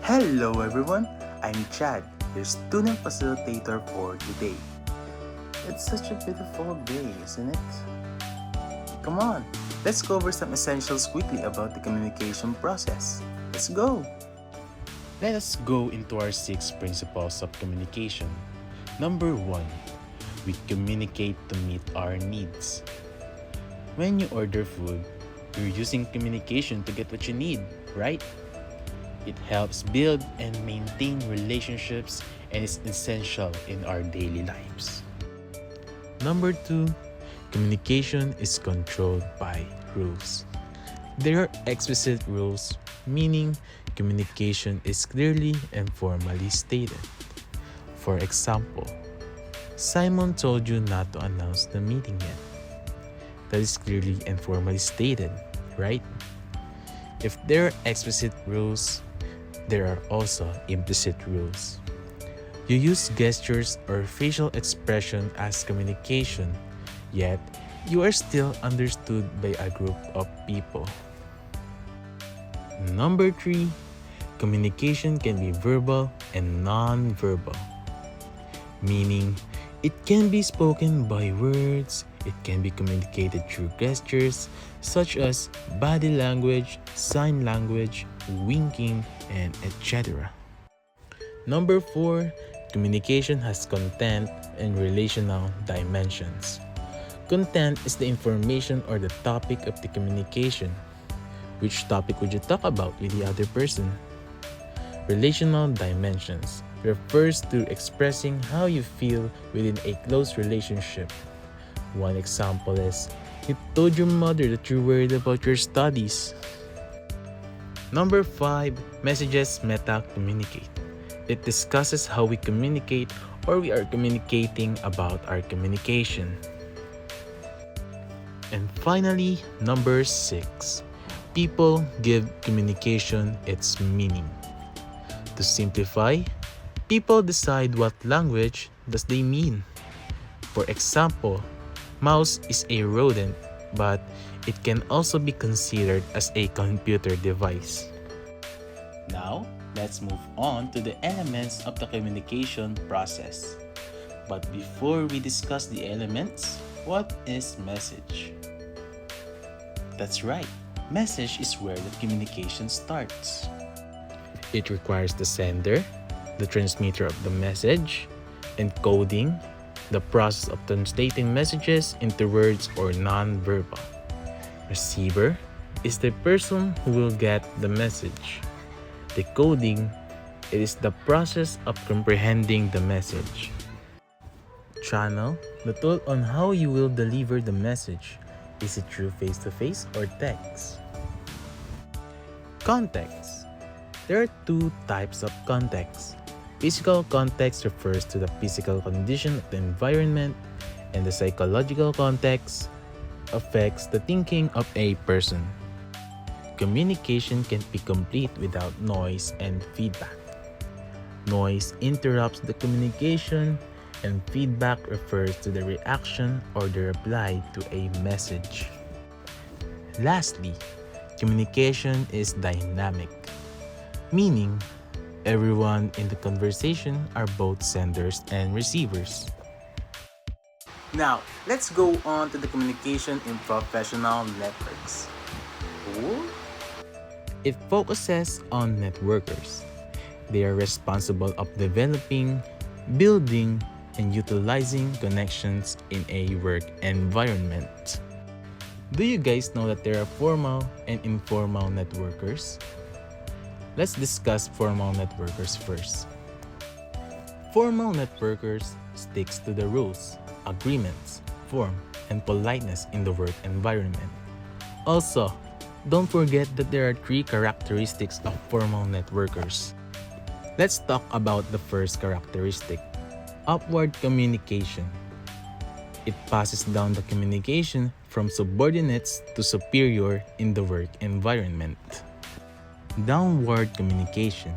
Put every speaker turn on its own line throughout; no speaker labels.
Hello everyone, I'm Chad, your student facilitator for today. It's such a beautiful day, isn't it? Come on, let's go over some essentials quickly about the communication process. Let's go!
Let us go into our 6 principles of communication. Number 1, we communicate to meet our needs. When you order food, you're using communication to get what you need, right? It helps build and maintain relationships and is essential in our daily lives. Number 2, communication is controlled by rules. There are explicit rules, meaning communication is clearly and formally stated. For example, Simon told you not to announce the meeting yet. That is clearly and formally stated, right? If there are explicit rules, there are also implicit rules. You use gestures or facial expression as communication, yet you are still understood by a group of people. Number 3, communication can be verbal and non-verbal, meaning it can be spoken by words, it can be communicated through gestures such as body language, sign language, winking, and etc. Number 4, communication has content and relational dimensions. Content is the information or the topic of the communication. Which topic would you talk about with the other person? Relational dimensions refers to expressing how you feel within a close relationship. One example is, you told your mother that you're worried about your studies. Number 5, messages meta-communicate. It discusses how we communicate or we are communicating about our communication. And finally, number 6, people give communication its meaning. To simplify, people decide what language does they mean. For example, mouse is a rodent, but it can also be considered as a computer device. Now, let's move on to the elements of the communication process. But before we discuss the elements, what is message? That's right, message is where the communication starts. It requires the sender, the transmitter of the message, encoding, the process of translating messages into words or non-verbal. Receiver is the person who will get the message. Decoding, it is the process of comprehending the message. Channel, the tool on how you will deliver the message. Is it through face-to-face or text? Context. There are 2 types of context. Physical context refers to the physical condition of the environment, and the psychological context affects the thinking of a person. Communication can't be complete without noise and feedback. Noise interrupts the communication, and feedback refers to the reaction or the reply to a message. Lastly, communication is dynamic, meaning everyone in the conversation are both senders and receivers.
Now, let's go on to the communication in professional networks. Ooh.
It focuses on networkers. They are responsible of developing, building, and utilizing connections in a work environment. Do you guys know that there are formal and informal networkers? Let's discuss formal networkers first. Formal networkers sticks to the rules, agreements, form, and politeness in the work environment. Also, don't forget that there are 3 characteristics of formal networkers. Let's talk about the first characteristic, upward communication. It passes down the communication from subordinates to superior in the work environment. Downward communication.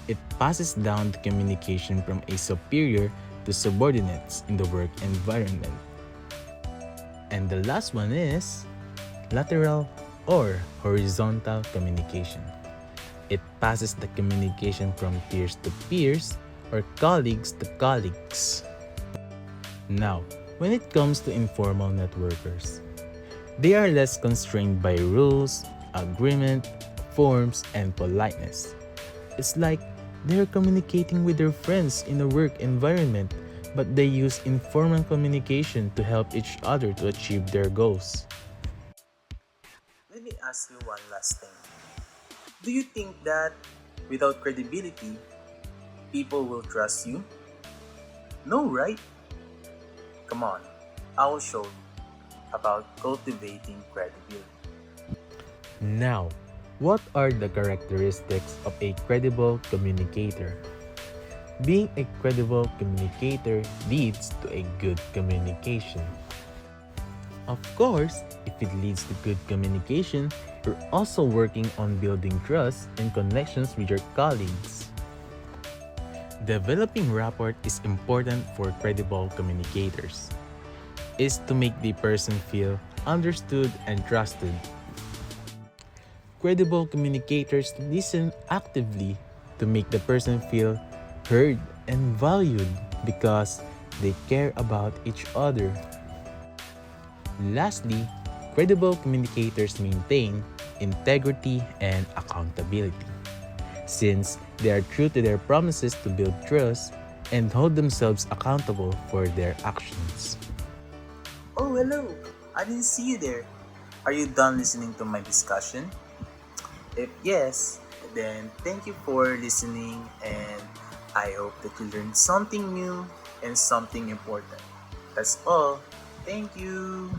It passes down the communication from a superior to subordinates in the work environment. And the last one is lateral or horizontal communication. It passes the communication from peers to peers or colleagues to colleagues. Now, when it comes to informal networkers, they are less constrained by rules, agreement, forms, and politeness. It's like they're communicating with their friends in a work environment, but they use informal communication to help each other to achieve their goals.
Let me ask you one last thing. Do you think that without credibility, people will trust you? No, right? Come on, I will show you about cultivating credibility.
Now, what are the characteristics of a credible communicator? Being a credible communicator leads to a good communication. Of course, if it leads to good communication, you're also working on building trust and connections with your colleagues. Developing rapport is important for credible communicators. Is to make the person feel understood and trusted. Credible communicators listen actively to make the person feel heard and valued because they care about each other. Lastly, credible communicators maintain integrity and accountability since they are true to their promises to build trust and hold themselves accountable for their actions.
Oh, hello! I didn't see you there. Are you done listening to my discussion? If yes, then thank you for listening and I hope that you learned something new and something important. That's all. Thank you.